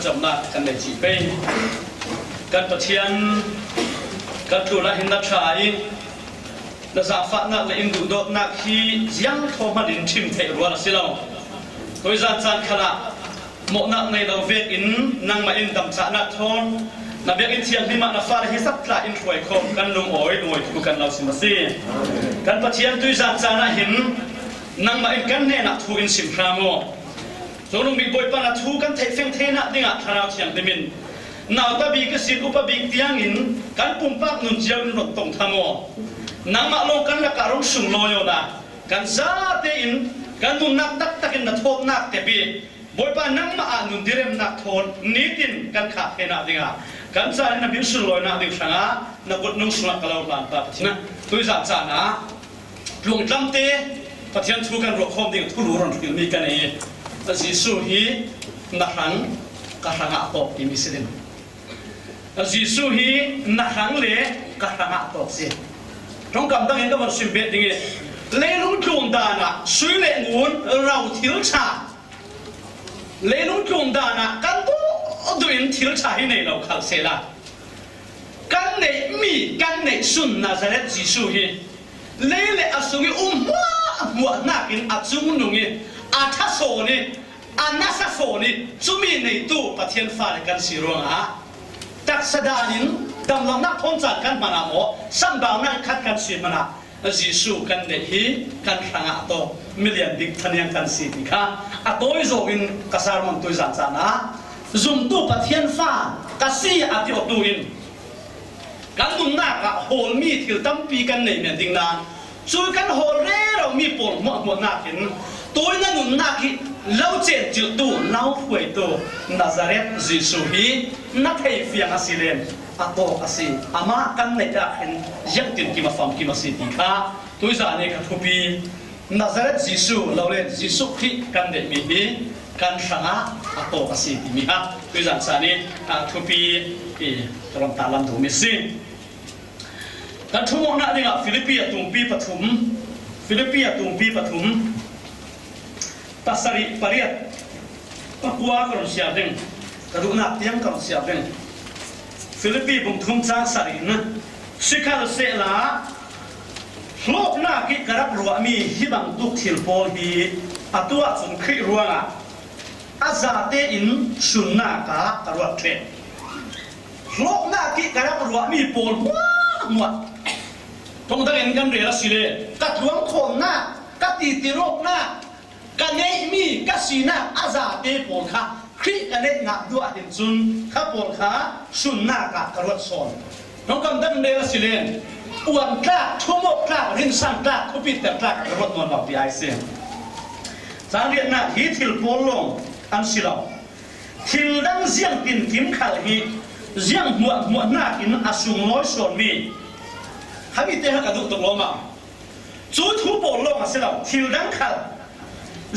จำนักกันในจีเป็นกันปะเทียนกันตัวละหินนักชายนักสาฟนักและอินดูดนักที่ยังทอมาดินชิมเทรัวละสิเราโดยจานขณะหมอนักในเราเวกินนั่งมาอินดำจ่านักทอนนับเบียกินเทียนที่มานับฟ้าให้สักลาอินถวยคมกันลงอ้อยหน่วยทุกกันเราสิมาซีกันปะเทียนตัวจานนักหินนั่งมาอินกันเนี่ยนักทุกินสิมพรามโจนุ่มมีบอยปนักทุกันเทเฟงเทนักดิ่งอ่ะทาราวเทียงเดมินนาวตาบีกสิอุปบีกเตียงอินกันปุ่มปักนุนเจียวนุนรถตงทามอนังมาลงกันละการุสุงลอยนะกันซาเตอินกันนุนนักตักตักินนักโทษนักเตบีบอยปานังมาอานุนดิเรมนักโทษนิดินกันขาดเทนักดิ่งอ่ะกันซาเนบิสุงลอยนักดิ่งสังอ่ะนักกดนุ่งสุนักกลาวลานปะทินะตุยจานนะลงลำเตปะเทียนทุกันรบคอมดิ่งทุลุรอนฟิลมีกันเองแต่สิสุฮีนักหังกะหังอ่ะตบอิมิสิลินจิสุฮีนักหังเล่กะหังอ่ะตบสิตรงกับตั้งเห็นกับวันสิบเอ็ดนี่เลี้ยงจุงดานะสุยเลี้ยงงูเราทิ้งชาเลี้ยงจุงดานะกันตัวดูอินทิ้งชาให้ในเราขัดเสละกันในมีกันในสุนนาซาเรตจิสุฮีเลี้ยงอาสุยมัวนักอินอาจุงนุงอาทัศโซนี่อานาซาโซนี่จุมีในตู้ปะเทียนฟ้ากันสิรวงอ่ะตักสดานินดำลองนักพ้นจากกันมานาโมสัมบาวนักขัดกันสิมานาจิสุกันเดฮีกันขังอ่ะโตมิเลียนดิกทันยังกันสิติค่ะอ่ะโตอิโซอินกษามันตุยจานนะจุมตู้ปะเทียนฟ้ากษีอาทิอตุอินกันตุนนักอ่ะโฮลมีทิลตั้มปีกันในเมียนดิงนาช่วยกันโฮลเร่เรามีปนหมดนักหินตัวนั้นนุ่นนักที่เล่าเจ็ดจุดตัวเล่าหวยตัวนาซาเรตจิสุฮีนักให้เฟียงอาศิเลนอาโตอาศิอามากันในจากเห็นยังติดกิมาฟังกิมาสิติค่ะตัวจานนี้กันทุบีนาซาเรตจิสุเราเล่นจิสุที่กันเด็กมีบีกันสังอาโตอาศิติมีฮะตัวจานนี้ทุบีตรงตาลันดูมิสิกันทุ่งนักนี่อ่ะฟิลิปปินส์ตุงปีปฐุมฟิลิปปินส์ตุงปีปฐุมตัสริปริยัตก็กลัวกันเสียดึงกระดูกนักเตียงกันเสียดึงฟิลิปปินส์บุกทุ่งจ้าสรินสิคาลเซลาโลกหน้ากิกรับรัวมีฮิบังตุกทิลโพฮีอัตัวสุนคริรัวงอาซาเตอินสุนนากากรัวเทโลกหน้ากิกรับรัวมีโพลหมดตรงตั้งเงินกันเรียลสิเลกัดหลวงคนหน้ากัดตีติโรคหน้ากันเนมีกัสีนาอาซาเตปอนค่ะคริกันเนงัดด้วยหินซุนข้าปอนค่ะสุนนากะกระวัดซอนน้องกำดังเนลสิเลนอวนกล้าชั่วโมงกล้ารินสังกล้าทุบิดแต่กล้ากระวัดนวลแบบปีไอเซียนจางเรียนนะฮิทิลโพลงอันสิลาทิลดังเสียงตินทิมขัลฮีเสียงหัวหน้ากินอาสุงร้อยส่วนมีหามีเตะกระดูกตกลงมาจูทูโพลงอันสิลาทิลดังขัล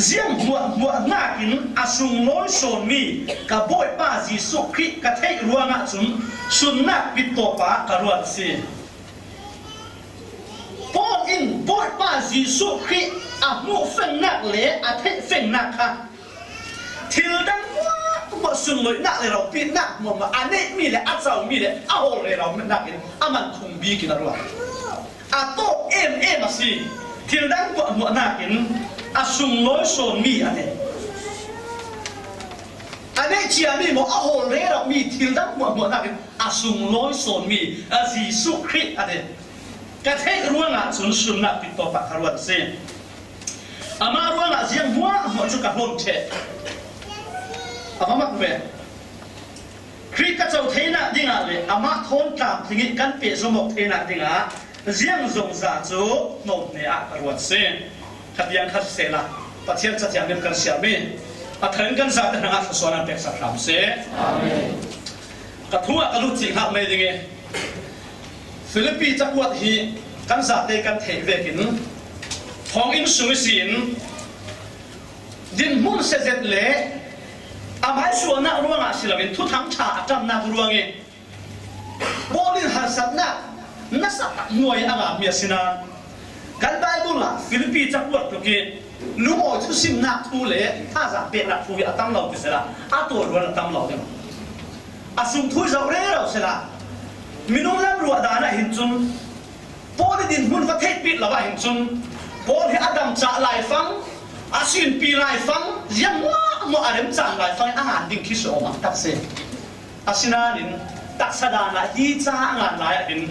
เสียงหัวหน้ากินอาสุงร้อยส่วนมีกับบ่อยป้าจีสุคริกระเทยรัวงะสุนนักปิดตัวป้ากระรวดสิพออินบ่อยป้าจีสุคริอามูเฟงนักเละอาเทเฟงนักค่ะทิลดังว่าสุนเลยนักเลยเราปิดนักมันมาอันนี้มีเลยอาเจ้ามีเลยเอาเลยเราไม่นักกินอามันคงบีกินอะไรวะอาโตเอ็มมาสิทิลดังว่านักกินอาสุงร้อยส่วนมีอันนี้เชียมีบอกเอาเลยเรามีทิลดังว่านักกินอาสุงร้อยส่วนมีอาจีสุคริอันนี้กระเทยรัวงะสุนนักปิดตัวปากกระรวดสิอามารัวงะเสียงหัวจุกกระโดดเชอามาเวคริกระเจ้าเทน่ะดิ่งอะไรอามาทนกลับถึงกันเปียสมบเทน่ะดิ่งอ่ะเสียงทรงซาจูโนเนียกระรวดสิขัดยังขัดเสละปะเทียนจัดยังเดิมกันเสียมีปะเทินกันจัดทางอาสวนันเป็กสักคำเสกระทั่วกระลุจิงหักไม่ดิ่งฟิลิปปินส์จักรวรรดิกันจัดเตกันเทเวกินทองอินสุริสินดินมุนเสด็จเล่อาไม่ส่วนนักรัวงะสิลาวินทุทั้งชาจำนักรัวงี้บอลินหันสัตนักนักสัตมวยอ่างเมียสินากันได้บุญละฟิลิปปินส์จักรวรรดิ ลุงโอ้ชุสิมนักทูเล่ถ้าจะเป็นนักทูวิอาตั้มเราไปเสละอาตัวรวนอาตั้มเราเนี่ยอาสุมทุยจะเร่เราเสละมินุลับรัวดานะหินจุนพอได้ดินหุ่นประเทศปิดละว่าหินจุนพอที่อาดัมจะไล่ฟังอาศินปีไล่ฟังยังว่ามัวอาเรมจังไล่ฟังอาหารดิ่งคิสโอมาตักเซอาศินานินตักสดานะฮีจ้างานไล่หิน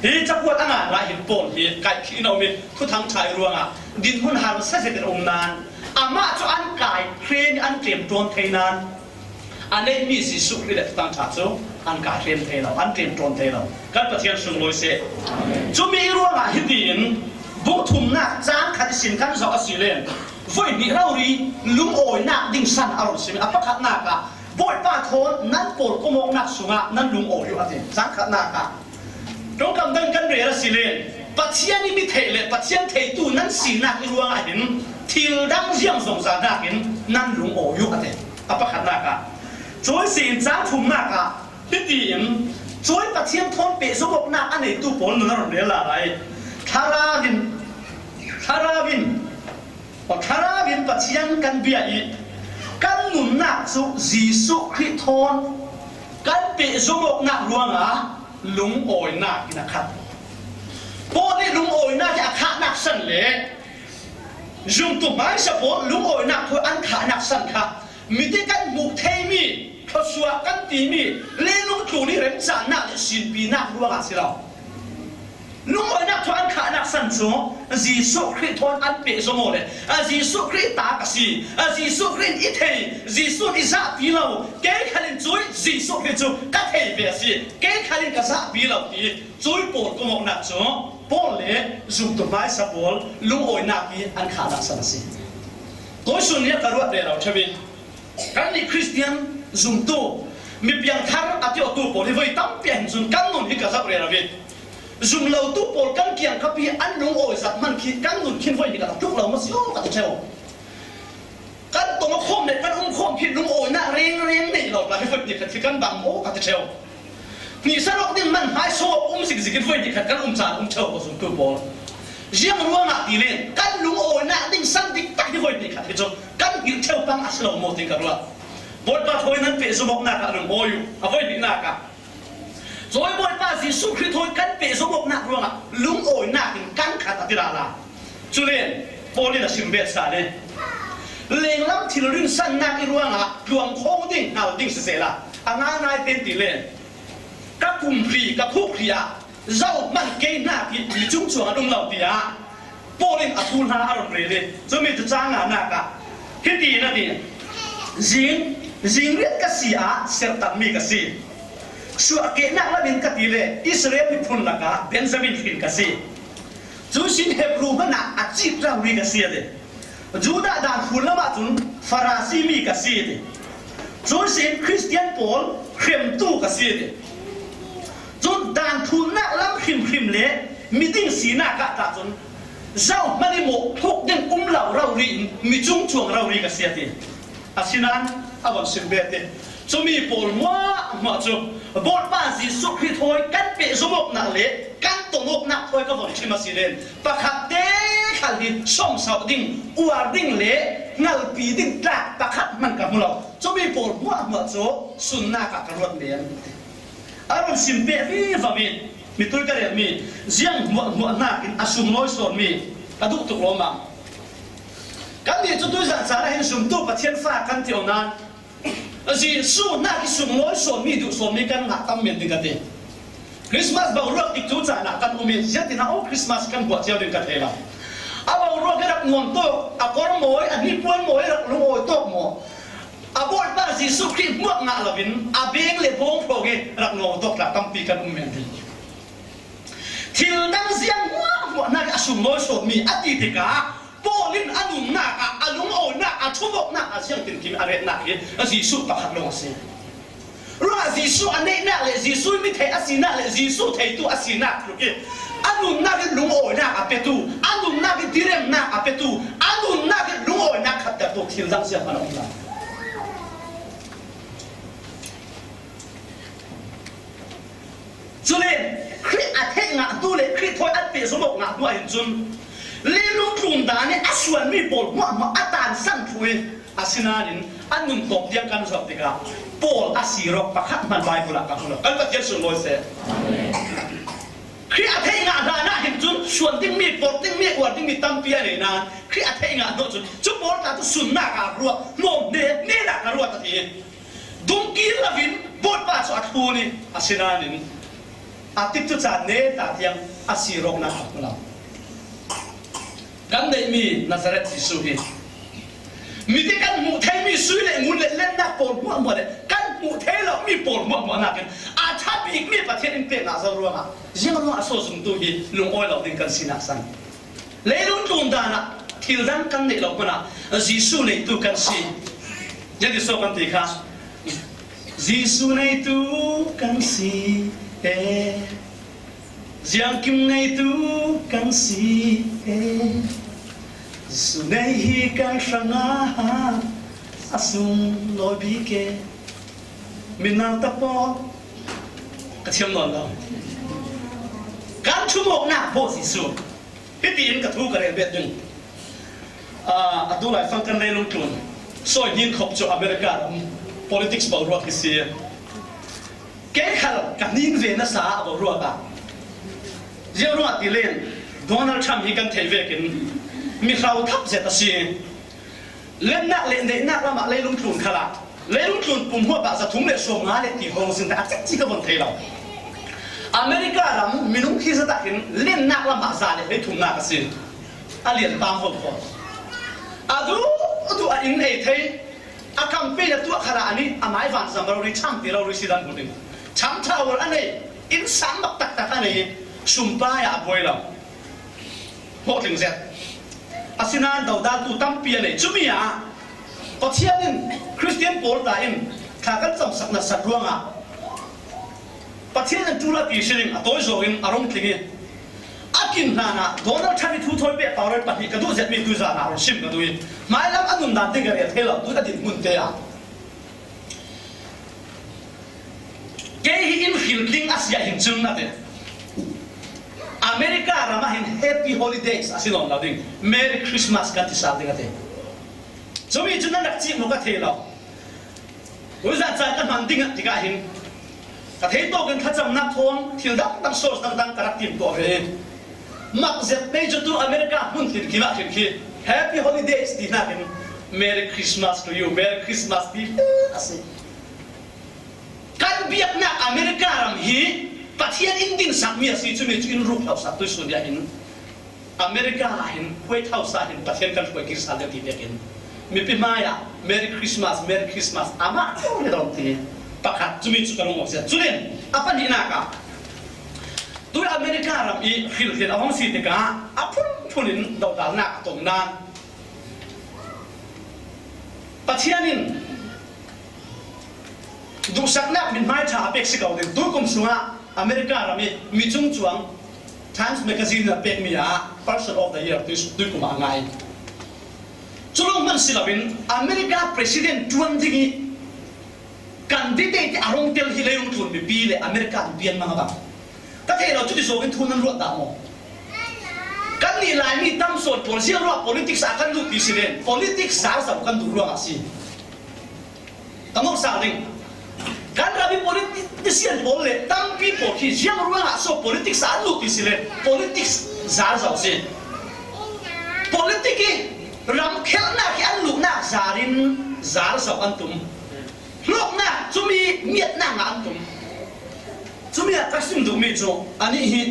ฮีจะปวดงานไล่หินปนฮีไก่ขี้นอมิทุทั้งชายรวงอ่ะดินหุ่นหางเสด็จองนานอามาจะอันไก่เครนอันเตรียมตัวเทนานอันนี้มีสิสุขที่เด็ดตั้งชาติซูอันการเตรียมเทเราอันเตรียมตรนเทเราการปฏิญาณสุงลอยเสจะมีรู้ว่าฮิดีนบุกทุ่มนักจ้างขัดสินกันสาวสิเลนไฟนี่เราดีลุงโอยนักดิ่งสันอารมณ์สิอัปขัดนักอะบ่อยป้าโทนนั่นโกรธก็มองนักสุงะนั่นลุงโอยอยู่อะไรจ้างขัดนักอะตรงกำดังกันเรียนสิเลนปฏิญาณนี่มีเทเลปฏิญาณเทตูนั่นสินักรู้ว่าเห็นทิลดังเสียงสงสารนักเห็นนั่นลุงโอยอยู่อะไรอัปขัดนักอะช่วยสินจ้างทุ่มนักอะฮิดีนช่วยปฏิญาณทนเปะสมบนักอันไหนตู้ปนนั่นเรียนอะไรคาราวินปฏิญาณกันเบียอีกันหนุนนักสุจีสุคริทอนกันเปะสมบนักลวงอ่ะลุงโอยนักนะครับพอได้ลุงโอยนักจะขานักสันเลยจุ่มตุ่มไม้สะโพกลุงโอยนักคืออันขานักสันค่ะมีแต่กันบุกเทมีเขาสวกันตีมีเล่ลุงจู่นี่เริ่มจานนักสินปีนักลวงอ่ะสิเราลุงโอยนักทวนขานักสันสูจีสุคริทอนอันเปะสมเลยจีสุคริตากสีจีสุคริอิเทจีสุอิซาปีเราเกย์ขันจุยจีสุคริจุกัดเทเบียสีเกย์ขันกษาปีเราตีจุยปวดก็มองนักสูปอเล่จุ่มตัวไม้สะโพกลุงโอยนักปีอันขานักสันสีตัวส่วนนี้กระรวดเดียวใช่ไหมกันนี่คริสเตียนจุ่มตัวมีเพียงทางอาทิตย์ตัวปอที่ไว้ตั้มเปลี่ยนจุ่มกันนุ่นที่กษัตริย์เรียนอะไรจุ่มเราตู้ปอลกันเกี่ยงกับพี่อันลุงโอยสักมันคิดกันนุ่นคิดไว้ที่กระทุกเรามาสิโอ้กระตุ้เชลกันตัวมาคมเนี่ยกันคมคิดลุงโอยน่ะเร่งนี่เราไปให้ฝึกเด็กที่กันบังโอ้กระตุ้เชลนี่สรุปนี่มันหายโซ่สิ่งคิดไว้ที่กันจานเชลผสมตู้ปอลเยี่ยมรู้ว่าหนักดีเลยกันลุงโอยน่ะดิ่งสั้นดิ่งตักที่ไว้ที่กันที่จบกันกินเชลปังอัศเราโมติกันว่าบทบาทนั้นเป็นสมองหนักลุงโอยอยู่เอาไว้ที่หนักอะโดยบทบาทสิสุขคือทอยกันเปะสมบนักรวงอ่ะลุงโอยนักกันขัดติราลาจุเล่นโปลินาชิมเบสซาเล่เลี้ยงล้ำที่เราดึงสั้นนักรวงอ่ะรวงโค้งดิ่งเอาดิ่งเสียละอ่างนายเป็นตีเล่นกับกลุ่มพรีกับพวกพรีอ่ะเจ้ามันเกย์หน้าที่มีจุ่มช่วงตรงเราตีอ่ะโปลินอัตุลฮาอารมณ์เร่จะมีจุดจ้างงานนักอ่ะที่ดีนั่นเองจิงเรียกกษีอ่ะเสร็จตัดมีกษีชัวเกนักละบินกติเลอิสราเอลพิพุนละกาเบนซามินฟินกษีจูสินเฮบรูมันอาจิตราวิกษีเดจูดาดานฟุลละมาจุนฟาราซีมีกษีเดจูสินคริสเตียนปอลเข็มตูกษีเดจูดานทุนนักล้ำพิมเล่มีดิ้งสีนักตาจุนเจ้ามันได้หมกทุกดิ้งเหล่าเรารีมีจุงช่วงเรารีกษีเดอาศินันอาวันสิบเบตจะมีปอลมาจูบทบาทสิสุขที่ถอยกันเปะสมบนักเละกันตงบนักถอยก็บอกที่มาสิเลนปะขัดเด็กขัดดิช่องสาวดิ่งอวดดิ่งเละนัลปีดิ่งตากปะขัดมันกับเราจะมีปอลมาจูสุนนักกระรวดเลียนอารมณ์สิมเปะที่ฝ่ามีตัวกระเดียมีเสียงหัวนักอินอาสุมน้อยส่วนมีกระดุกตุกลมบังกันนี่จะตัวจัดสารให้สุมตัวประเทศฟ้ากันเที่ยวนั้นสิสู้นักสุ่มน้อยส่วนมีดูส่วนมีกันหนักตั้มเมียนดึงกันเองคริสต์มาสบ่าวรักอีกจุดจ่าหนักกันอุเมนยัดที่น่าโอ้คริสต์มาสกันบวชเจ้าดึงกันเองละบ่าวรักกันงวงโตกอนมวยอันนี้ป้วนมวยรักลุงโอยโตหมอบอลบ้าสิสุขีมั่วงาลวินเบงเล็บพงโปรเกรักงวงโตกลับตั้มปีกันอุเมนดีทิลดังเสียงหัวนักสุ่มน้อยส่วนมีอดีตกาโปลินอนุนักอลุงโอนักชุบนักเสียงตินกิมอะไรนักเนี่ยจีสุปะขัดลงเสียรู้จีสุอันนี้นักเลยจีสุไม่เทอสินักเลยจีสุเทตัวอสินักลูกอนุนักลุงโอนักอเปตูอนุนักดิเรมนักอเปตูอนุนักลุงโอนักขัดแต่ตัวทิลดังเสียงมันออกมาจุเลนคริสอาเทงะดูเลยคริสทอยอันเปสมบงะด้วยจุนลีลู lung tlum da ne aswan mi pol ma atan san thui asinanin anum top tiang kan sop tika pol asirok pakhat man bible ka hula kan pathian sun loi se khi athei nga na hin chun suan ting mi pol ting mi war ting mi tam pia ne na khi athei nga no chun chu pol ta tu sun na ka ruwa nom ne na ka ruwa ta thi dung ki lavin bot pa so athu ni asinanin atip tu cha ne ta tiang asirok na hula kan nei mi Nazareth Jesu hi mi te kan mu thai mi sui le ngun le len na pol mo le kan mu thai lo mi pol mo na ken a tha bi mi pathian in pe na zo ro ma jing ro a so sum tu hi lung oi lo ding kan sina san le lung tlum da na thil dan kan nei lo na Jesu nei tu kan si ya di so kan ti kha Jesu nei tu kan si Giang kim nei tu kan si su nei hi kan sanga asung loi bi ke minang ta po ka thiam non lo kan thu mok na po si su hi tin ka thu ka re bet ding atu lai fang kan nei lung tlun soi nin khop cho America politics ba ro ki si ke khal ka nin ve na sa ba ro ta Jiang ruat di len Donald Trump hi kan thei vekin mi khau thap zeta si len nak le nei nak lama le lung tlun khala le lung tlun pum ho ba za thung le so nga le ti hong sin ta chi ka bon thei lo America ram minung khi za ta hin len nak lama za le he thung na ka sin alian tam ho ko adu a in ei thei a campaign tu khala ani amai van zamro ri cham ti ro ri sidan ko ding cham thawal ane in sam mak tak tak ane sumpah ya boy lo ho ting zet asinan dau dal tu tam pia ne chumi ya pathianin Christian Paul ta in kha kan cham sak na sat ruanga pathian tu la ti siling atoi zo in arong tlingi akin na Donald Trump thu thoi be power pa ni ka du zet mi tu za na ro sim ka du mai lam anum dan te ga re thelo tu ta din mun te ya ke hi in hilking asia hin chung na te America ramahin happy holidays asilon lading Merry Christmas kan tisal ding ate chumi chuna nak chi mo ka thelo uza cha kan man ding tika hin ka thei to kan khacham na thon thil dak tam source dang karak tim to he mak zet nei chu tu America hun tin kila tin ki happy holidays di na hin Merry Christmas to you Merry Christmas di ase kan biak na America ram hi pathian indin sakmi asi chumi chu in ruk hau sak tu sun ya hin America hin White House hin pathian kan koi kir sal ti vekin mi pi maya Merry Christmas ama le dong ti pakhat chumi chu kan mo se chulen apa ni na ka tu America ram i khil khil awang si te ka apun phunin dau dal na tong nan pathianin du sakna min mai tha apek si ka de tu kum sunga America rami mi chung chuang Times Magazine la pek mi ya Person of the Year tu kuma ngai chulong man silawin America President tuan dingi candidate arong tel hilayong thun mi pile America bian mga ba ta thelo chu ti so in thunan ro da mo kan ni lai mi tam so policy ro politics akan lu ti silen politics sa sa kan du ro asi tamok sa ding kan rabi politician bolle tam people ki jiang ruang so politics sa lu ti silen politics za za se politiki ram khel na ki an lu na zarin zar sa antum lok na chumi miet na nga antum chumi ta sim du mi jo ani hi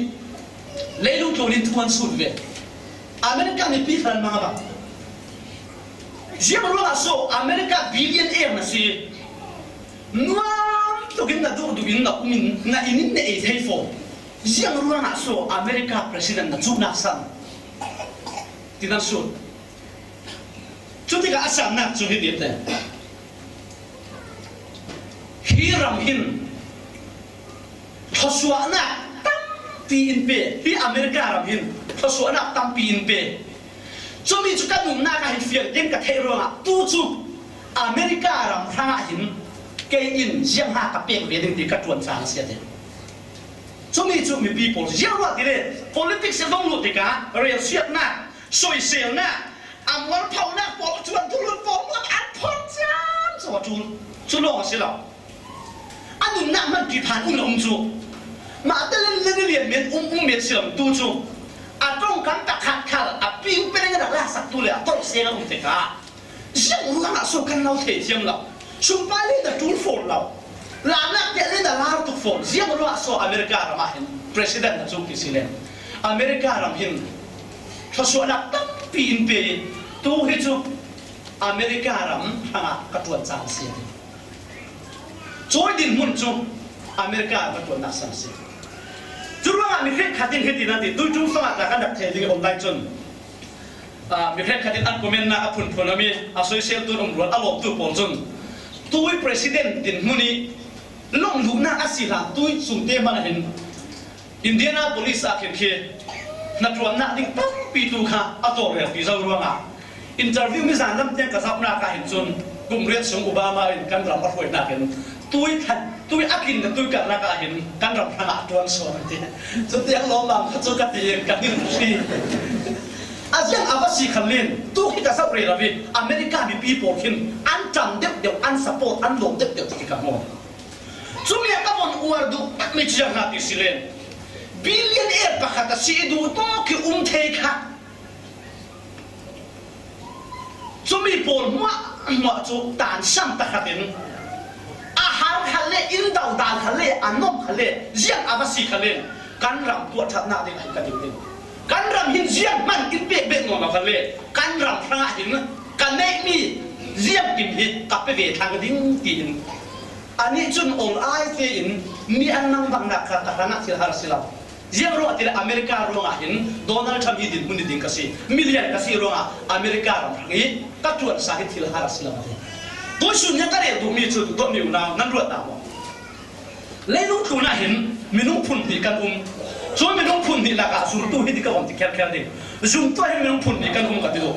leilung tlonin tuan sun ve America ni pifan mga ba jiang ruang so America billionaire na si nuam tugin na dugin na umin na inin na e thefo jiang ruang so America president na chuna san tinan sun chuti ka asam na chu hi dit hiram hin thoswa na tam pi in pe hi America ram hin thoswa na tam pi in pe chumi chu ka num na ka hin fiel tin ka thei ro tu chu America ram thanga hin ke in jiang ha ka pek ve ding ti ka tuan sang sia te chumi chu mi people jiang wa dire politics e vong lu ti ka real siat na สวยเสียงน่ะอันวันเผาหน้าปอชวนทุลุนปอมันอัดพอดจ้าสวัสดีชุลองสิเราอันนู้นน่ะมันกี่พันอุ้งจูมาแต่เล่นเรียนเมียนอุ้งเมียนเสื่อมตูจูอันตรงกันตะขัดขัดอันปิ้งเป็นยังไงล่ะสักตัวเลยต้องเสียงอุ้งเตะกาเสียงรู้กันละสู้กันเราเทียมเราชุมไปเล่นแต่จูนโฟนเราหลานนักเตะเล่นแต่ลาวตุกโฟนเสียงรู้ว่าสู้อเมริกาเรามาเห็นประธานนักจูกิสิเลนอเมริกาเราเห็นเขาสู้นักตั้งปีนปีตัวเฮจูอเมริกาเราห่างกระตุ้นจานเสียจอยดินมุนจูอเมริกากระตุ้นนักสังเสียจุดว่ามีแค่ขัดดินนั่นติดูจูฟังแต่กันดักเทดิ้งออนไลน์จนมีแค่ขัดดินอันคอมเมนต์นะอัพพุ่นมีอาศัยเซลตัวองค์รวดอารมณ์ตัวปนจนตัวประธานดินมุนีลงดูหน้าอาศิลาตัวสุ่มเตมันเห็นอินเดียนาโพลิสอาเขนเคนักรวมนักดิ้งตั้งปีตุค่ะอัตโตเรียปีเจ้ารู้ว่าอินเตอร์วิวมิจฉาน้ำเตียงกระซับหน้าการเห็นจนกลุ่มเรียนส่งโอบามาเห็นกันรับรับไว้หน้าเห็นตัวอักินกับตัวกันหน้าการเห็นกันรับหน้าตัวส่วนที่จนเตียงล้อมบังเขาจะกันตีกันนี่สิอาเซียนอาวัสีขันเล่นตัวที่กระซับเรียนวิอเมริกามีปีโป้ขึ้นอันจำเดี๋ยวอันสปอร์ตอันหลงเดี๋ยวที่กันหมดจุ่มเนี่ยก็มันอวดดูไม่เชื่อหน้าที่สิเล่นบิลเลียนเอร์ปะขัดสีดูตัวคือเทค่ะจุ่มมีโป้มัวจุตานช่างตะขัดเองอาหารขันเล่อินดาวดานขันเล่อันนมขันเล่เยี่ยงอาวัสีขันเล่กันรำตัวชัดหน้าเด็กให้กันเด็กกันรำหินเยี่ยงมันกินเป๊ะงอมาขันเล่กันรำพระหินกันเนมีเยี่ยงกินหินกับไปเวทางดิ้งกินอันนี้จุนองไอเฟียนมีอันนั่งบังนักขัดขันนักสิลฮาร์สิลาเยี่ยงรู้ที่อเมริการู้อ่ะเห็นโดนัลด์ทรัมป์ดินมุนดินกษีมิลเลียนกษีรู้อ่ะอเมริการู้งี้ก็ตรวจสาเหตุที่ฮาร์สิลาตัวชุนยังก็เรียกตัวมีจุดตัวมีอยู่นาวนั่นรู้ตามว่าเลยนุ่งทุนเห็นมีนุ่งพุ่นที่กันส่วนมีนุ่งพุ่นที่ละกาสุดตัวที่ก็วันที่แค่เดียวจุนตัวให้มีนุ่งพุ่นที่กันกันที่ดู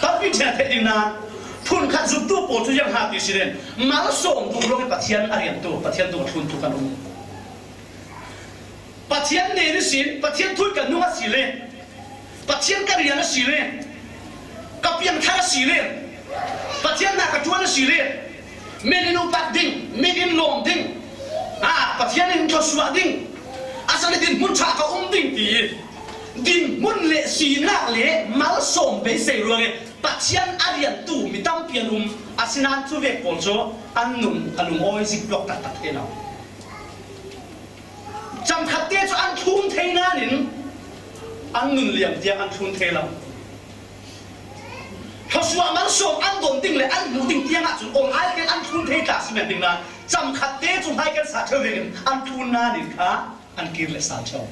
ตั้งพิจารณาเห็นนานพุ่นขัดสุดตัวปวดทุกอย่างหาที่สิเรนมาแล้วส่งตัวลงให้ปัจจัยอะไรอย่างตัวปัจจัยตัวทุนทุกกันปัจจัยเนี่ยนี่สิปัจจัยทุกกันนุ่งสิเลนปัจจัยการเรียนสิเลนกับเพียงแค่สิเลนปัจจัยนักจวนสิเลนเมนินุตัดดิ้งเมนินลงดิ้งปัจจัยนี่มันก็สวดดิ้งอาศัยดิ้งมุนชาเขาดิ้งตีดิ้งมุนเละสีนักเละมาแล้วส่งไปเสียเลยปัจจัยอะไรอย่างตัวมีตั้งเพียงอาศัยนั้นทุกเวกคนโซอันนุ่มโอ้ยสิบล็อกตัดเท่านั้นจำขัดเตี้ยจะอันทุนเทน่านินอันหนึ่งเหลี่ยมเดียอันทุนเทเราเขาสวดมันส่งอันโดนดิ้งเลยอันหนึ่งดิ้งเตี้ยอ่ะจุดองไอ้กันอันทุนเทกาสิเมนดิ้งนะจำขัดเตี้ยจุดให้กันสาเทวินอันทุนน่านินค่ะอันกินเลยสาเทว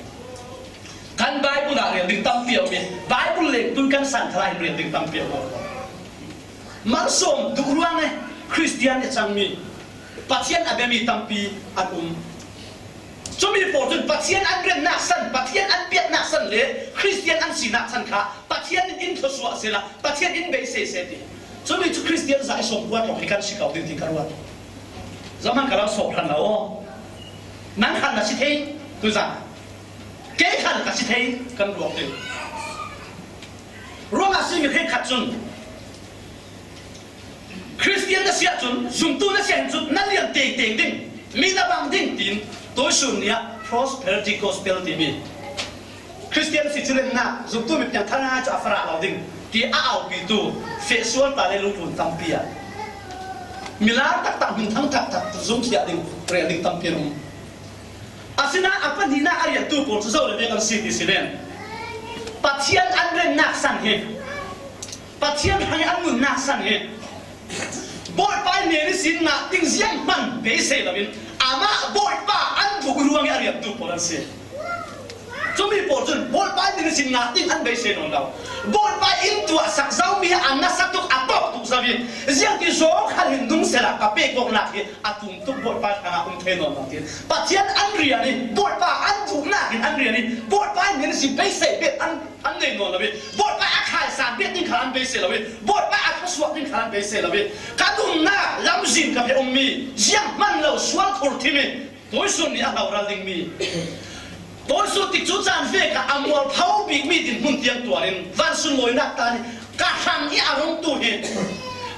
กันไบเบิลอะเรียนดิ้งตั้มเปียวมีไบเบิลเล็กตุนกันสั่นทลายเรียนดิ้งตั้มเปียวมันส่งดูรู้ไงคริสเตียนจะจังมีปัจจัยอะไรมีตั้มปีอันจมีโปรตุนปัจจัยอันเรียนนักสันปัจจัยอันเปียกนักสันเลยคริสเตียนอันสีนักสันค่ะปัจจัยอินทศวรรษละปัจจัยอินเบสเซติจมีคริสเตียนสายสมบูรณ์ของการสิกเอาดิ้งที่การวัดzaman kalau sopan lao, nang kan nasi teh tu zah, kek kan nasi teh kan ruang tu, ruang asing ni kat jun, Kristian nasi jun, sumtu nasi jun, nalian teng ding, mina bang ding tin, tu sunya prosperity gospel TV, Kristian si julen na, sumtu mipnya tanah aja afra lao ding, di awal gitu, seksual pada lupun tampia. Milar tak bintang tak zoom siap ding reading tampil asina apa dina area tu pun sesuatu dengan city siden patian andre naksan he patian hanya anu naksan he boy pa ni sin na ting siang man bese labin ama boy pa an tu ruang area tu pun se Cumi portion, bol pa din sin natin an base non daw. Bol pa into sak zau mi an nasatuk atok tu sabi. Siang ti so kan hindung sela kape kok nak atung tu bol pa ka tenon natin. Patian an riani, bol pa an tu nak an riani. Bol pa din si base bet an nei non labi. Bol pa akai sa bet din kan base labi. Bol pa ak swak din kan base labi. Kadung na lamzin ka pe ummi. Siang man lo swal khur thimi. Toy sun ni a hawral ding mi. ตัวสุดที่จุดจานเฟกอมวลเผาบีกมีดินหุ่นเตียงตัวนึงวันสุนลอยนักตานี่กะทำที่อารมณ์ตัวเห็น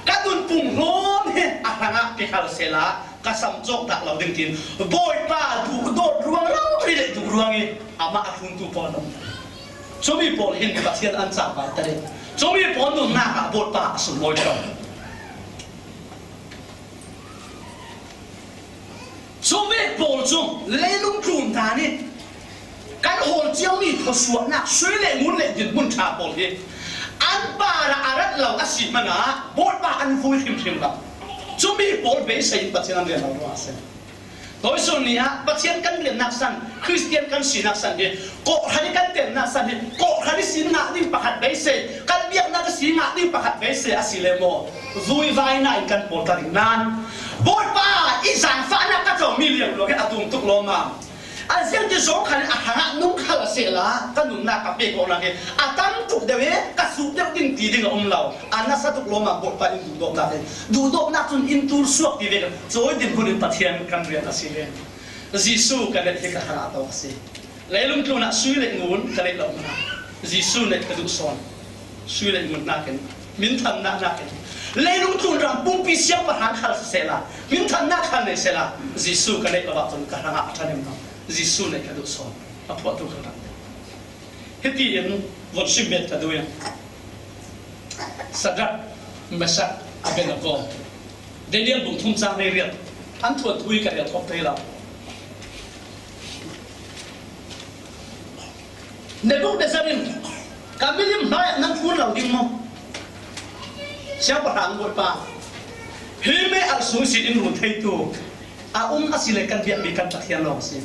กะดุนปุ่งร้อนเห็นอาหารกิคาลเซลากะสัมจอกดักเราดึงทินบอยป้าดูโดดรวงเราไม่ได้ดูรวงเองอามาอาคุณตูปอนชมีปอนเห็นกับเทียนอันสาบแต่เด็กชมีปอนนุ่นหน้าบอยป้าสุนลอยชอบชมีปอนจุ่มเล่ลุงกลุ่มทานี่การโหนเจ้านี่เขาสวนนักช่วยเล่มุนเล่ดินมุนชาปอนเฮอันป่าละอารัดเราอาศิมานะบอยป้าอันฟุ้ยขิมๆแบบชมีปอนเบสใส่ปัจจัยนั้นเรียนเราว่าเสโดยส่วนนี้ปัจจัยกันเรียนนักสันคริสเตียนกันสีนักสันเฮโกฮันกันเตียนนักสันเฮโกฮันสีนักดิ้งประหัดเบสกันเบียกนักสีนักดิ้งประหัดเบสอาศิเลโมซุยไว้นายกันปนกันนานบอยป้าอีสานฟ้านักกระจกมีเลี้ยงหลวงอาตุงตุกลมมาอันเสียงที่สองขันอาหารนุ่งข้าวเสลากันนุ่งนักกับเบกโอนักเฮอาตั้งตุกเดวิกสุบเด็กดิ้งตีดิ้งอมเหล่าอันนั้นสัตุกลมมาบอยป้าอินดูดอกนักเฮดูดอกนักจนอินตูสวกตีเวกันโจยดิ้งคนปัจจัยกันเรียนอาศิเลจีซูกันเด็กที่กระหาตัวสิเลยลุงครูนักช่วยเล็กงูนกันเล็กเหล่านั้นจีซูเล็กกระดูกซ้อนช่วยเล็กงูนนักกันมินทันนักกันเลยลุงครูรำปุ่มปีเสียงประหารข้าวเสลามินทันนักขันเลยเสลาจีซูกันเล็กเหล่าจนกระหาท่านเองจีซูเล็กกระดูกซ้อนอภัตตุกันเฮตีเอ็นวันชิมเบ็ดกระดูยังสัตว์เมสักอาเบนโกเดียนบุญทุ่มจางในเรียนอันทวนทุยกันเรียนทบเทเราในบุกเดซารินกามิลิมหายนั่งพูดเราดิ้งมั้งเช้าประหารบทป่าเฮ้ไม่อาสูสิอินรุ่นไทยตัวอาอาศิเลกันเบียมีกันตักยันลองสิ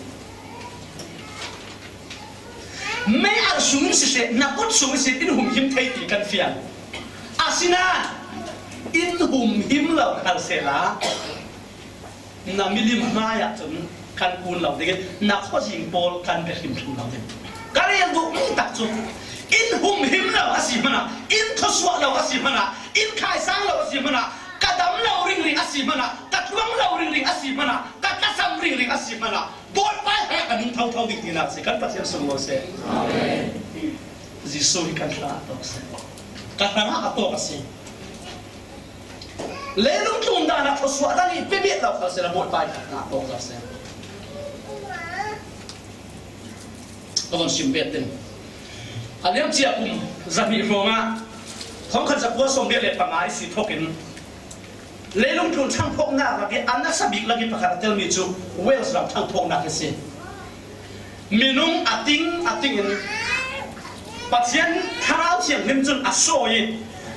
ไม่อาสูสิเสนักอุดสูสิอินหุ่มหิมไทยตีกันเฟียนอาศินาอินหุ่มหิมเราคันเสลานามิลิมหายจนกันพูดเราดิ้งนักข้อสิงโปลกันเบียหิมทุ่งเราดิ้งการเรียนรู้ไม่ตัดจุดอินหุ่มหิมเราอาศิมานะอินทศวรรษเราอาศิมานะอินขายสังเราอาศิมานะกระดำเราริงริงอาศิมานะกระทรวงเราริงริงอาศิมานะกระสัมริงริงอาศิมานะบอยไปให้กันนุ่งเท่าดิ่งที่นั่นสิกันปัจจัยสมบูรณ์เสียจิซูฮิกันละตัวเสียกันละตัวสิเลี้ยงตุนดานะทศวรรษนี้เป็นเบี้ยเราเขาเสียบอยไปกันละตัวเสียก็มันชิมเบ็ดเองอันนี้เจียบุมจะมีโรงงานท้องขันจะพัวส่งเดียร์เล็บปังไอสิทกินเลยลงทุนช่างพกหน้าละกี่อันนั้นสบิกละกี่ประการเตลมีจูเวลส์รับช่างพกหน้ากี่สิมีนุ่งอัดติ้งอินปัจจัยท้าเทียมหิมจุนอัศโซย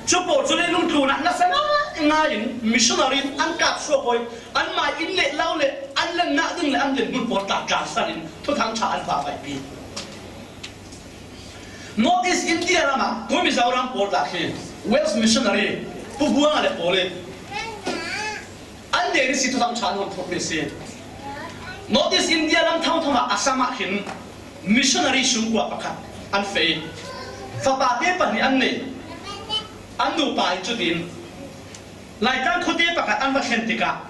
จูโปจูเลยลงทุนนั่นสนะง่ายมิชชันนารีอันกัดชัวร์อยอันมาอินเล่เล่าเล่อันเล่นหน้าดึงเล่อันเล่นบุญปนตัดการสันทุกทางชาอันฝ่าไปปี Northeast India lama, kami seorang Port Lakhe, Wales missionary, pubuang ada boleh. Anda ini situ tang channel profesi. Northeast India lam thang asama hin missionary sungguh apakah anfei. Fapate pani anne, anu pai judin. Laikan kote pakat anwa kentika.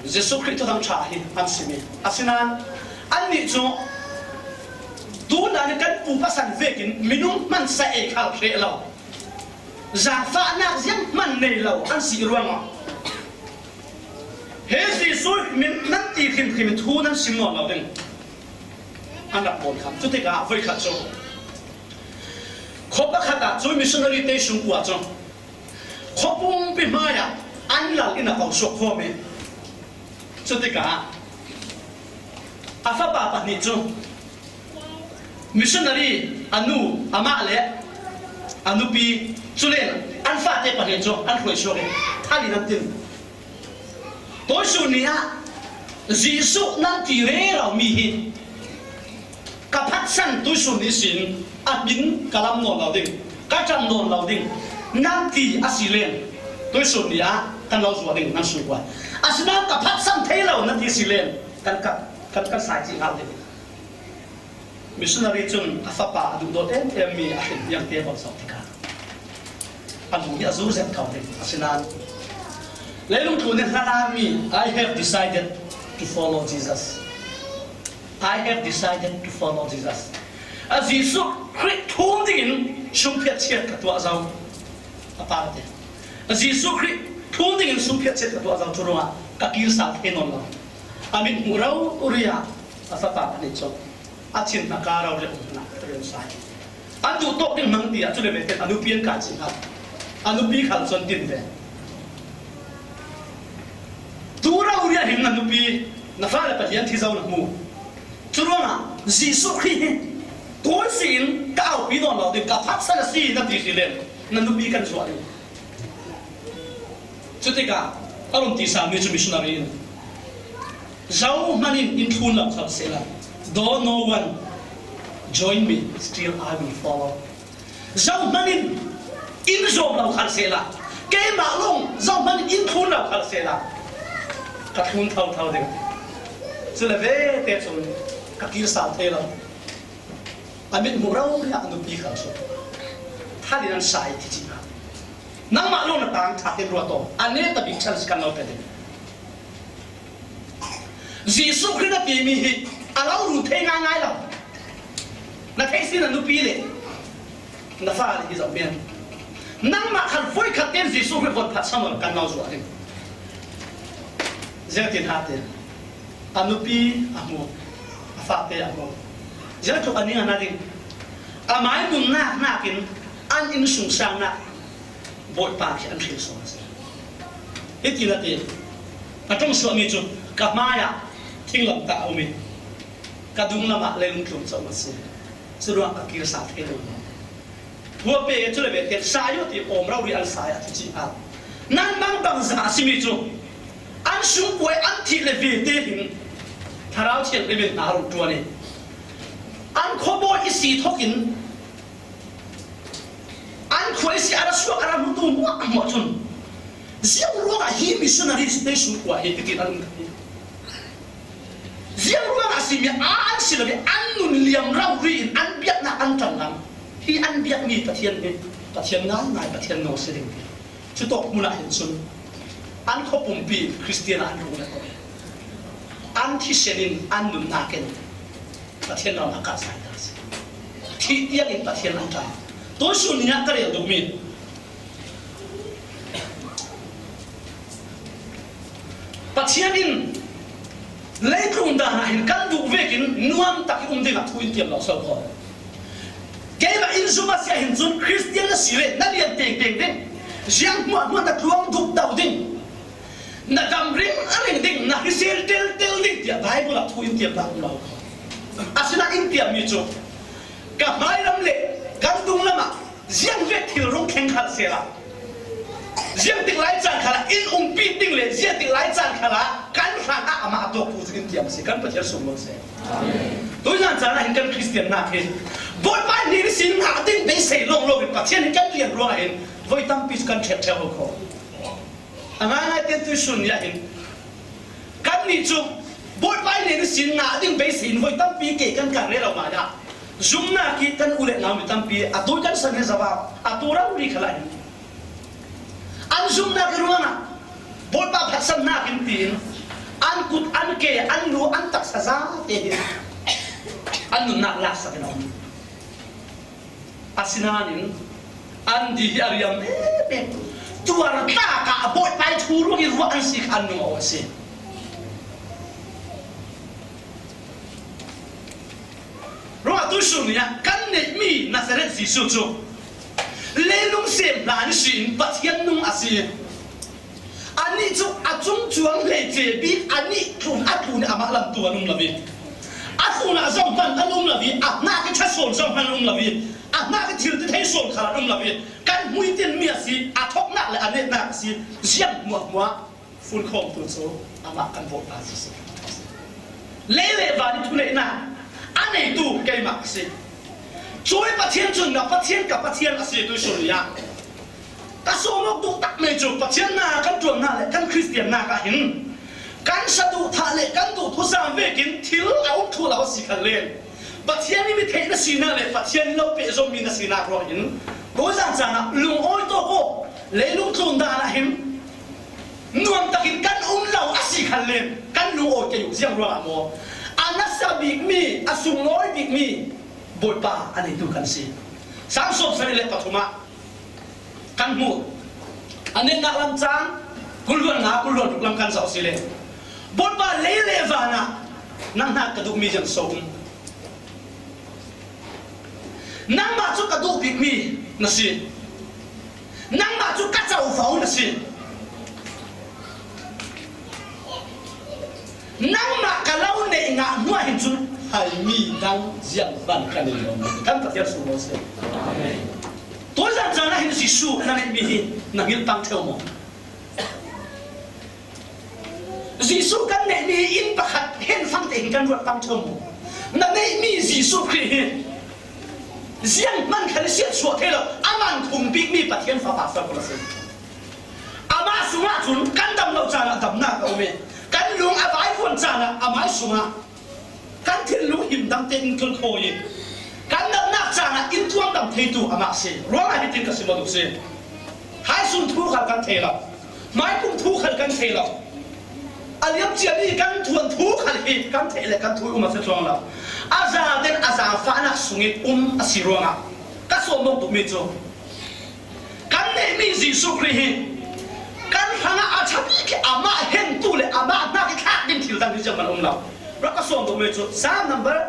Yesus Kristus tang chahi ansimi. Asinan anni joดูนั่นกันปูภาษาเวกินมินุมันใส่ข้าวเทเราจากฟ้านักยังมันในเราอันสีรวงอ่ะเฮสิสุยมินนั่นตีขิมทูนั่นสิมอนเราดึงอันดับบนครับจุดที่กาไฟขัดจงขบขัดจุยมิชชันนารีเตชุงกัวจงขบุ้งปีมาอ่ะอันหลังอินเอาสุขพ่อมีจุดที่กาอาฟ้าป่าปนิจงมิชชันนารีอนุอามาเล่อนุปีสุเลนอันฟาเตปะเฮจงอันคุยโชเกท่าลีนันตินตัวสุนียจีสุนันติเรเรามีหินกับพัดสันตัวสุนีสินอัดบินกะลำนนเราดิ้งกะจันนนเราดิ้งนันติอาศิเลนตัวสุนียกันเราสวดดิ้งนั่นสุกว่าอาศินันกับพัดสันเทเรานันติสิเลนกันสายจีเอาดิ้งมิชชันนารีจนอาฟป้าดูโดดเอ็มมีอาหินยังเทียบกับสองที่กันอันนี้อาซูเซนเขาเลยอาศินันเลยลุงทุนเนี่ยฮารามี I have decided to follow Jesus I have decided to follow Jesus. Jesus Christ thôn tình sung phiệt chết cả tua giàu, aparte. Jesus Christ thôn tình sung phiệt chết cả tua giàu cho nó cả kia sao thế non lo. Amin murau uria asapa này cho, achin nakarau le na terus sai. Anu tok ting mang dia tu le betet anu pian ka chin ha. Anu pi khal son tin ve. Tura uria hin anu pi na fa le pathian thi zau na mu. Churona Jesus Christ cố xin cao bí đoàn nào thì cả phát sinh si nó thì gì lên nó núp bí căn soạn cho tất cả các ông tỷ sản như missionary giàu manin in thun làm sao sẽ là though no one join me still I will follow giàu manin in job làm sao sẽ là cái mà luôn giàu manin in thun làm sao sẽ là các thun thâu thâu đấy cho là về thế rồi các kia sao thế là Amin murau ya anu pi khal so thali nan sai thi chi na nang ma lo na tang tha te ro to ane ta bi chal kan lo pe de Jesus Christ na pi mi hi alau ru the nga ngai lo na thai sin anu pi le na fa le hi zo bien nang ma khal foi khat ten Jesus Christ von phat samol kan lo zo ane zeng tin ha te anu pi amo fa te amo giờ chụp anh em này amai bùn na kín anh in sung sang na bội pa khi anh thấy sao hết gì là tiền ở trong số mi chụp cả mai à thiên lập tạo mình cả đúng là mà lên chụp sao mà sự đoạn cả kia sao thế được vừa về cho lại về tiền sai rồi thì ôm rau đi ăn sai à thì chỉ à nan mang bằng giả si mi chụp anh sung quay anh thì lại về tiền hình thà rau chuyện lại về nào rồi chua này anh khó bôi cái gì thôi kín anh khỏe gì ara suy ara một tuần một tuần riêng luôn là hi missionary station của hi cái anh riêng luôn là gì mà anh xin là anh nun liam rau ri anh biết là anh chẳng lắm khi anh biết mi bát thiên ngán này bát thiên nô sẽ định chú tộc muốn là hiện sun anh khó bùng bì Christian anh luôn là anh thi sinh anh nun na ken bát thiên nào là cả sai đó thì tiếc in bát thiên anh trái tôi xuân nhắc cái điều đúng mình bát thiên in lấy cùng đàn hình căn đủ về cái nuông tắc cái đi gặp thui tiệm lão sâu khỏi cái mà in số mà sẽ hình dung Christian là gì vậy nó liền tiền riêng mua ta luang đục đầu đinh na cầm ring anh đinh na cái xe tel đinh tiệm thái của lão thui tiệm lão lão asina in tiệm như chỗ cả hai năm lệ căn đúng lắm à riêng về thì rong khen khát xe là riêng tiếng lái chăn khá in pi tiếng lệ riêng tiếng lái chăn khá căn sang à mà tôi phụ in tiệm xe căn bát thiên sung lông xe tôi rằng là hình căn Christian na thế bội bại đi xin hạ tiếng để xây lông lông bát thiên căn liền rồi hình với tâm pi căn chẹp chẹp hồ anh ngay tiếng tôi xuân ya hình căn đi chung bội bại đi xin hạ tiếng để xây với tâm pi kể căn càng lệ đâu mà ya zoom na ki kan ulet na mi tampi atu kan san he zawa atu ra uri khalai an zoom na kirwana bol pa phasan na kin tin an kut an ke an lu an tak saza te an nu na la sa no asinanin an di ariam be tuar ta ka bol pai thuru ki ru an si khan no awase rồi tôi xuân nhá căn nết mi Nazareth Jesus cho lấy nung xem là anh xin bắt hiện nung asi anh đi cho chung chuang lấy chế bi anh đi thun ama làm tua nung là vì thun dòng pan anh nung là vì na cái chất sồn dòng pan nung là vì na cái thiếu cái sồn khá nung là vì căn mũi tiền mi asi thóc nát là anh nết nát asi riêng mua phun khom tuần số ama căn vội là gì lấy vào đi thu lệ na anh ấy tu cái mà gì, chúa bắt thiên chuẩn là bắt thiên là gì tôi சொல்லு呀，ta số một tu tắc mấy chục bắt thiên na căn chuẩn na lại căn Christian na cả hình, căn sa tu thà lại căn tu thu sang về kiến thiếu áo thu lão xí khăn lên, bắt thiên này mới thấy nó xí na lại bắt thiên nó bị zombie nó xí na rồi hình, đối rằng rằng là lùng oi to cô lấy lùng chuẩn đà là hình, nuông tắc hình căn lão xí khăn lên, căn lùng oi cái dụng riêng rồi à mò. Anak sa บีกมีอสุงน้อยบีกมีบทป่าอันนี้ดูกันสิสามศพสนิเลปฐุมะกันหมูอันนี้นักลำจางกุลวนนากุลวนทุกลำกันสาวสิเลบทป่าเลเลวานะนั่งนักกระดูกมีจังสมนั่งมาจุกกระดูกบีกมีนั่นสินั่งมาจุกกระเจ้าเฝ้านั่นสินั่งมากะเล่าในงานมั่วเห็นจุดให้มีดังเสียงบันกันเลยกันตัดยาสูบเสียตัวจันทร์นะเห็นสิสูนั่นเองมีนั่งยินตั้งเท่ามั้งสิสูกันเนี่ยมีอินประคัดเห็นฟังแต่เห็นกันว่าตั้งเท่ามั้งนั่นเองมีสิสูคือเสียงมันคันเสียงสวดเท่าอามันคงบิ๊กมีปะเทียนฟ้าป่าฟ้าคนละเสียอามาสุมาจุนกันดำเราจานะดำหน้าก็เอาเมกันลุงอาบายคนจานะอาไม้สุมากันที่ลุงหิมดำเต็นกันโคยกันดำหน้าจานะอินทวงดำเทตูอามาเสียร้องอะไรติงกันสิมาดูเสียหายสุนทุขัดกันเทละไม้กุ้งทุขัดกันเทละอาเลียมเจียนี่กันทวนทุขัดฮีกันเทละกันทุอุมาเสตรองละอาจารย์เด็กอาจารย์ฟ้านักสุงิอาศิรวงะก็สวมมงตุมิโจกันเนี่ยมีสิสุครีกันฟังอาชับอีกอามาเห็นตัวเลยอามาหน้าที่ขาดดินถิ่นดังที่จะมันเราเราก็สวมตุมิโจสามนัมเบอร์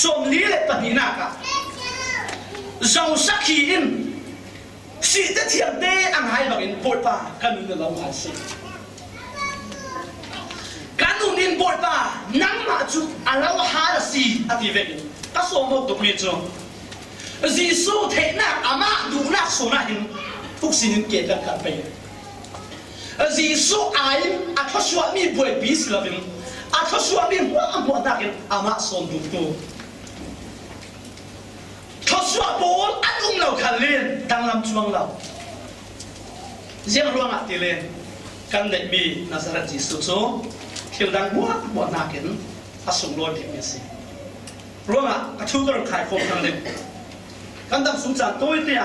สวมลีเล็ปนีนักะเจ้าสักขีอินสิทธิ์เทียมเดอังไฮบักอินปวดป่ากันนู่นเราหาสิกันนู่นอินปวดป่านั่งมาจุอาเราหาสิอาทิเวกินก็สวมมงตุมิโจจีสูเทนักอามาดูนักสุนัขทุกสิ่งเกิดกันไปจีสูไออาทศวรรษมีบวยบิสลาบินอาทศวรรษมีหัวนักอามาส่งดูตัวทศวรรษบอลอันเราขันเล่นดังลำช่วงเราเยี่ยมรวงอัติเล่นกันเด็กมีนาซาเรตจีสุโซเที่ยวดังหัวนักอาส่งลอยเพียงนี้สิรวงอ่ะกระชูกระขายโคมทั้งเด็กกันดังสุนทรตัวเนี่ย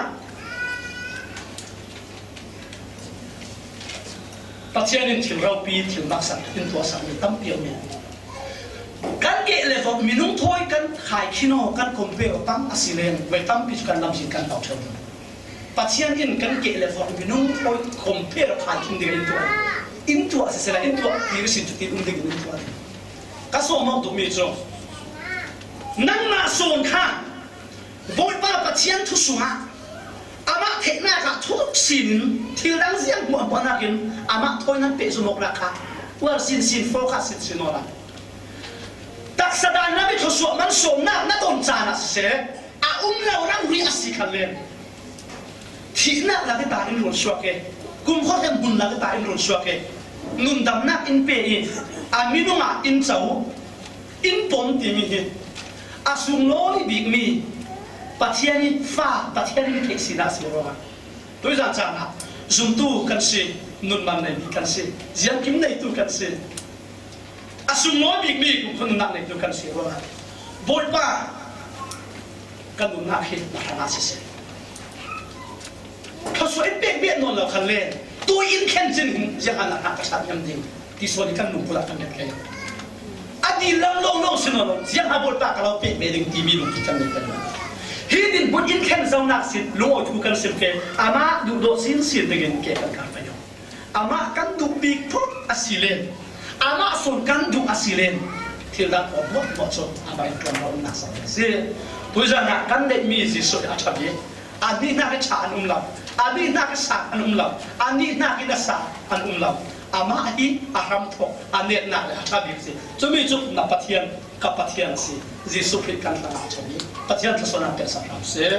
ปัจจัยนี้ถึงเราปีถึงนักสัตว์เป็นตัวสัตว์มีตั้มเปียวเนี่ยกันเกะเลยว่ามีนุ่งถ้วยกันขายขี้นอกันคอมเปลตั้มอาศิเลนไว้ตั้มพิจกันลำสินกันต่อเท่านั้นปัจจัยนี้กันเกะเลยว่ามีนุ่งถ้วยคอมเปลขายขี้เดียวอินตัวเสียละอินตัวมีสิ่งจุดที่อุ้งเด็กอินตัวก็ส่งมาตัวมีโจนั่งมาส่งข้าบอยป้าปัจจัยทุสุมาอามาเทน่ากับทุกสิ่งที่ดังเสียงหัวปนักินอามาทอยนั้นเป็นสมกราคาว่าสินโฟกัสสินอะไรตักสดานนั้นไม่ทุสุมันสมน้าต้นจานะเสียอาเรานั่งเรียสิคันเลนที่น่าเราได้ตายอินรุนชัวเกกุมข้อเท็จบุญเราได้ตายอินรุนชัวเกนุนดำนักอินเปย์อามินุงาอินเจ้าอินปนติมีอาสุงโลนี่บิ๊กมีปัจจัยนี้ฟ้าปัจจัยนี้เท็กซี่น่าเสียร้อนตัวอย่างจ้านะจุนตู้กันสินุนมันในบิ๊กกันสิเจียมกิมในตู้กันสิอาสุงโลบิ๊กมีกุคนนักในตู้กันสิร้อนบอยป้ากันนุนนักเห็นมาทำอะไรสิเขาสวยเป๊ะเป๊ะนอนเราคันเล่ตัวอินแคนจินยังอันนั้นกระชับยังดีที่ส่วนนี้กันหนุ่มกุหลาบกันเลยอดีตเราลงสินเรายังหาบอยป้ากับเราเป๊ะเป๊ะดึงทีมีลุงที่กันเลยกันฮีดินบุญอินแคนเจ้านักสิลุงเอาทุกกันสิเกอามาดูโดสินดึงเกกันกันไปอยู่อามากันดูปีกพุทธอาศิเลนอามาส่วนกันดูอาศิเลนที่เราบอกว่าชนอามาอินกันเราหนักสักเสียตัวอย่างนั้นกันได้มีสิสุดอาชับยี่อันนี้นักชาอันลับอันนี้นักสักอันลับอันนี้นักนักสักอันลับอามาอีอารามทองอันนี้นักอาชับยี่สิจะมีจุดนับปะเทียนกับปะเทียนสิจิสุพลิกันต่างๆชนี้ปะเทียนทุสนาเป็นสัตว์เสีย